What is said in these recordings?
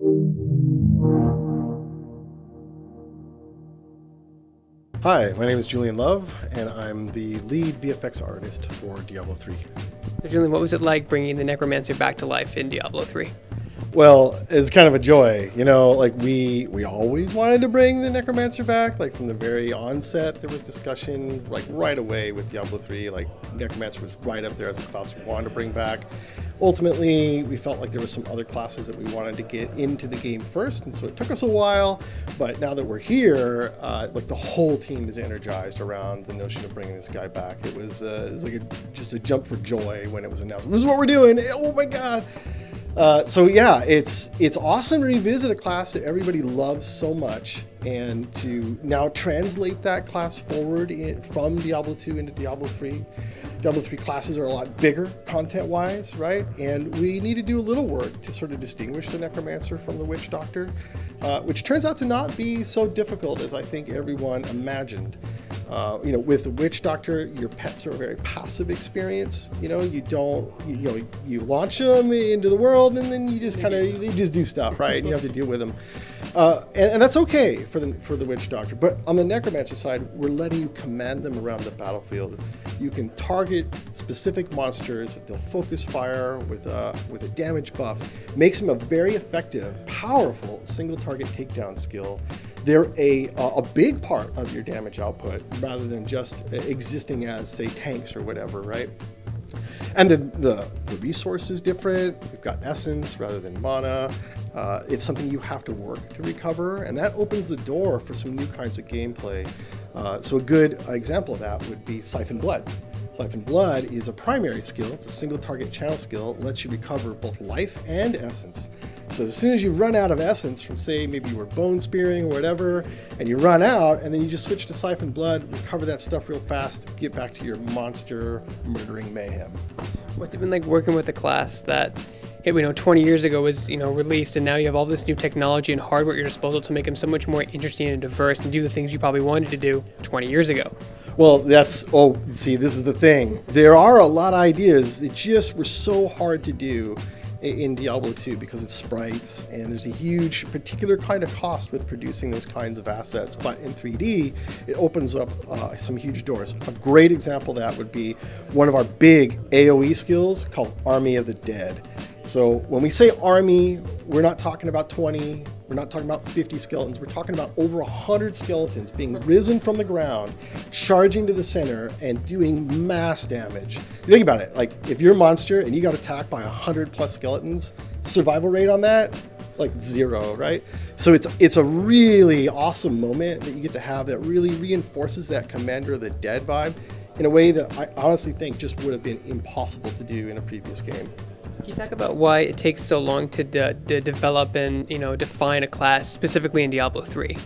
Hi, my name is Julian Love, and I'm the lead VFX artist for Diablo III. So Julian, what was it like bringing the Necromancer back to life in Diablo 3? Well, it's kind of a joy, like we always wanted to bring the Necromancer back. Like from the very onset, there was discussion like right away with Diablo 3. Like Necromancer was right up there as a class we wanted to bring back. Ultimately, we felt like there were some other classes that we wanted to get into the game first, and so it took us a while. But now that we're here, like the whole team is energized around the notion of bringing this guy back. It was like just a jump for joy when it was announced. This is what we're doing! Oh my god! So yeah, it's awesome to revisit a class that everybody loves so much, and to now translate that class forward from Diablo 2 into Diablo 3. Diablo 3 classes are a lot bigger content-wise, right? And we need to do a little work to sort of distinguish the Necromancer from the Witch Doctor, which turns out to not be so difficult as I think everyone imagined. With the Witch Doctor, your pets are a very passive experience. You launch them into the world, and then you just do stuff, right? And you have to deal with them, and that's okay for the Witch Doctor. But on the Necromancer side, we're letting you command them around the battlefield. You can target specific monsters. They'll focus fire with a damage buff. Makes them a very effective, powerful single target takedown skill. They're a big part of your damage output rather than just existing as, say, tanks or whatever, right? And the resource is different. We've got essence rather than mana. It's something you have to work to recover, and that opens the door for some new kinds of gameplay. So a good example of that would be Siphon Blood. Siphon Blood is a primary skill. It's a single target channel skill. It lets you recover both life and essence. So as soon as you run out of essence from, say, maybe you were bone spearing or whatever, and you run out, and then you just switch to Siphon Blood, recover that stuff real fast, get back to your monster murdering mayhem. What's it been like working with a class that 20 years ago was released, and now you have all this new technology and hardware at your disposal to make them so much more interesting and diverse and do the things you probably wanted to do 20 years ago? Well, this is the thing. There are a lot of ideas that just were so hard to do in Diablo 2 because it's sprites, and there's a huge particular kind of cost with producing those kinds of assets. But in 3D, it opens up some huge doors. A great example of that would be one of our big AoE skills called Army of the Dead. So when we say army, we're not talking about 20, we're not talking about 50 skeletons, we're talking about over 100 skeletons being risen from the ground, charging to the center, and doing mass damage. You think about it, like if you're a monster and you got attacked by 100 plus skeletons, survival rate on that, like 0, right? So it's a really awesome moment that you get to have that really reinforces that Commander of the Dead vibe in a way that I honestly think just would have been impossible to do in a previous game. Can you talk about why it takes so long to develop and define a class specifically in Diablo 3?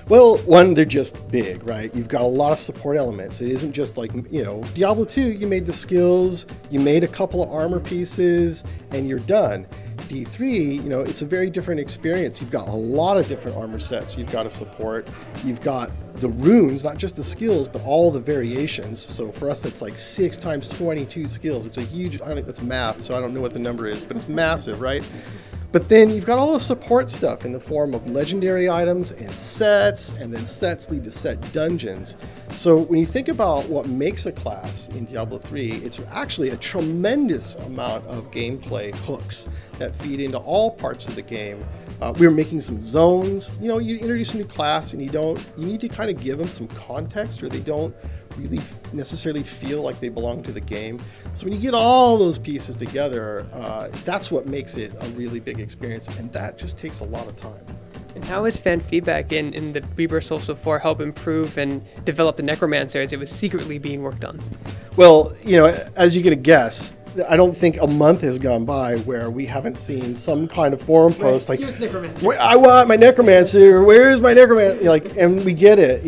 Well, one, they're just big, right? You've got a lot of support elements. It isn't just like, Diablo 2, you made the skills, you made a couple of armor pieces, and you're done. D3, it's a very different experience. You've got a lot of different armor sets you've got to support. You've got the runes, not just the skills, but all the variations. So for us, that's like 6 times 22 skills. It's a huge, I don't think that's math, so I don't know what the number is, but it's massive, right? But then you've got all the support stuff in the form of legendary items and sets, and then sets lead to set dungeons. So when you think about what makes a class in Diablo 3, it's actually a tremendous amount of gameplay hooks that feed into all parts of the game. We were making some zones. You introduce a new class and you need to kind of give them some context, or they don't really necessarily feel like they belong to the game. So when you get all those pieces together, that's what makes it a really big experience, and that just takes a lot of time. And how has fan feedback in the Rebirth so far help improve and develop the Necromancer as it was secretly being worked on? Well, as you can guess, I don't think a month has gone by where we haven't seen some kind of forum post like, I want my Necromancer, where's my Necromancer? And we get it,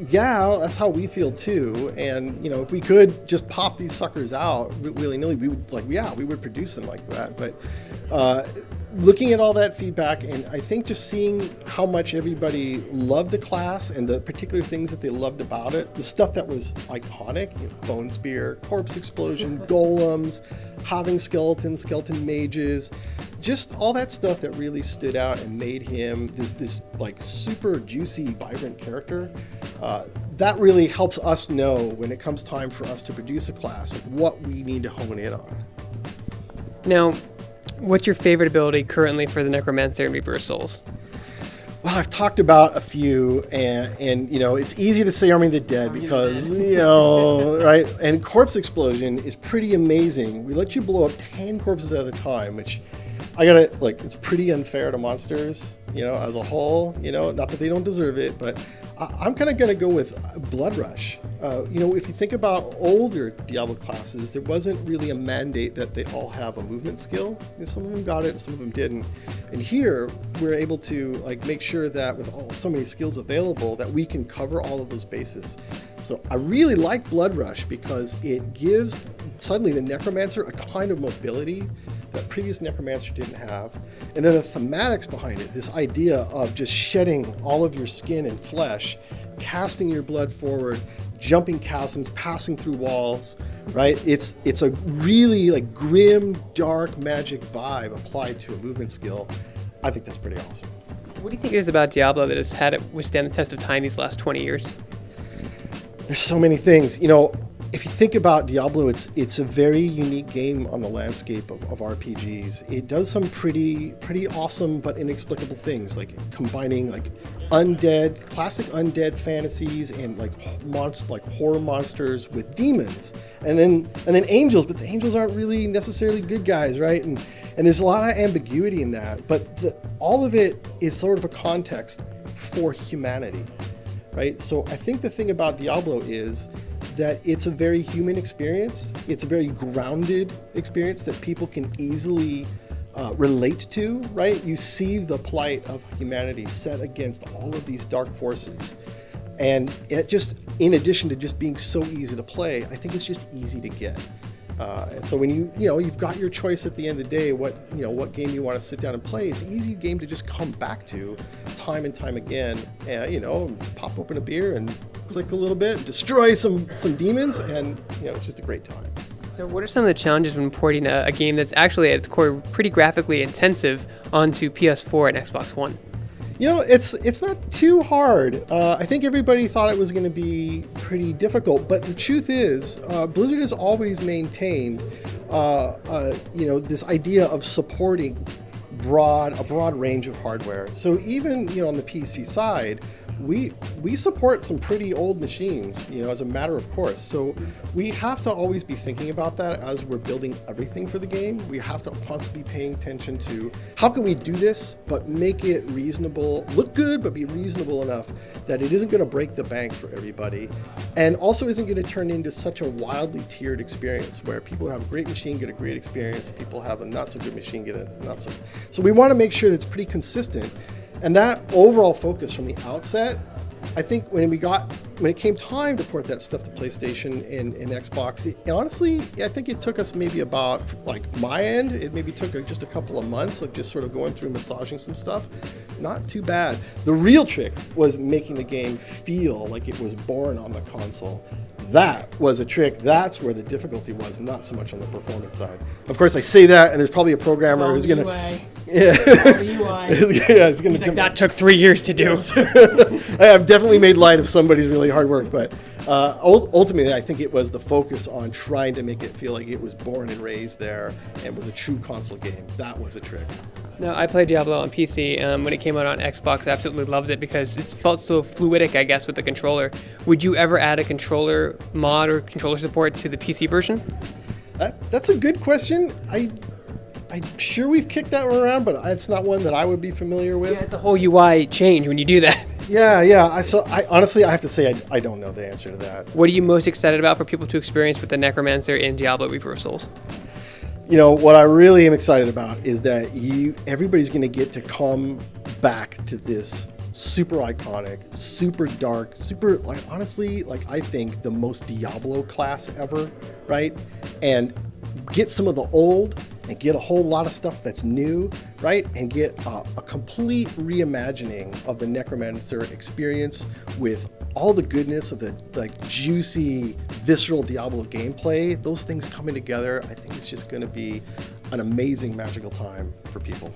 yeah, that's how we feel too. And, if we could just pop these suckers out willy-nilly, we would we would produce them like that. But looking at all that feedback, and I think just seeing how much everybody loved the class and the particular things that they loved about it, the stuff that was iconic, bone spear, corpse explosion, golems, having skeletons, skeleton mages, just all that stuff that really stood out and made him this like super juicy, vibrant character. That really helps us know when it comes time for us to produce a class, like what we need to hone in on. Now, what's your favorite ability currently for the Necromancer and Reaper of Souls? Well, I've talked about a few, and it's easy to say Army of the Dead because, right? And Corpse Explosion is pretty amazing. We let you blow up 10 corpses at a time, which it's pretty unfair to monsters, as a whole, not that they don't deserve it, but I'm kind of going to go with Blood Rush. If you think about older Diablo classes, there wasn't really a mandate that they all have a movement skill. Some of them got it and some of them didn't. And here, we're able to make sure that with so many skills available that we can cover all of those bases. So I really like Blood Rush because it gives suddenly the Necromancer a kind of mobility that previous Necromancer didn't have. And then the thematics behind it, this idea of just shedding all of your skin and flesh, casting your blood forward, jumping chasms, passing through walls, right? It's a really grim, dark magic vibe applied to a movement skill. I think that's pretty awesome. What do you think it is about Diablo that has had it withstand the test of time these last 20 years? There's so many things. If you think about Diablo, it's a very unique game on the landscape of RPGs. It does some pretty awesome but inexplicable things, like combining classic undead fantasies and horror monsters with demons, and then angels. But the angels aren't really necessarily good guys, right? And there's a lot of ambiguity in that. But all of it is sort of a context for humanity, right? So I think the thing about Diablo is that it's a very human experience. It's a very grounded experience that people can easily relate to, right? You see the plight of humanity set against all of these dark forces. And it just, in addition to just being so easy to play, I think it's just easy to get. And so when you've got your choice at the end of the day, what game you want to sit down and play, it's an easy game to just come back to time and time again, and pop open a beer and click a little bit, destroy some demons, and it's just a great time. So what are some of the challenges when porting a game that's actually at its core pretty graphically intensive onto PS4 and Xbox One? It's not too hard. I think everybody thought it was going to be pretty difficult, but the truth is, Blizzard has always maintained, this idea of supporting a broad range of hardware. So even on the PC side, we support some pretty old machines, as a matter of course. So we have to always be thinking about that as we're building everything for the game. We have to constantly be paying attention to how can we do this, but make it reasonable, look good, but be reasonable enough that it isn't going to break the bank for everybody, and also isn't going to turn into such a wildly tiered experience where people who have a great machine get a great experience, people have a not so good machine get a not so. So we want to make sure that it's pretty consistent. And that overall focus from the outset, I think when it came time to port that stuff to PlayStation and Xbox, honestly, I think it took us maybe about, my end, it maybe took just a couple of months of just sort of going through massaging some stuff. Not too bad. The real trick was making the game feel like it was born on the console. That was a trick. That's where the difficulty was, not so much on the performance side. Of course, I say that, and there's probably a programmer who's going to... Yeah. He's like, that took 3 years to do. I've definitely made light of somebody's really hard work, but ultimately, I think it was the focus on trying to make it feel like it was born and raised there and was a true console game. That was a trick. No, I played Diablo on PC. When it came out on Xbox, I absolutely loved it because it felt so fluidic, I guess, with the controller. Would you ever add a controller mod or controller support to the PC version? That's a good question. I'm sure we've kicked that one around, but it's not one that I would be familiar with. Yeah, it's a whole UI change when you do that. Yeah. I honestly, I have to say, I don't know the answer to that. What are you most excited about for people to experience with the Necromancer in Diablo Reaper of Souls? What I really am excited about is that everybody's going to get to come back to this super iconic, super dark, super, honestly, I think the most Diablo class ever, right? And get some of the old and get a whole lot of stuff that's new, right? And get a complete reimagining of the Necromancer experience with all the goodness of the juicy, visceral Diablo gameplay. Those things coming together, I think it's just going to be an amazing, magical time for people.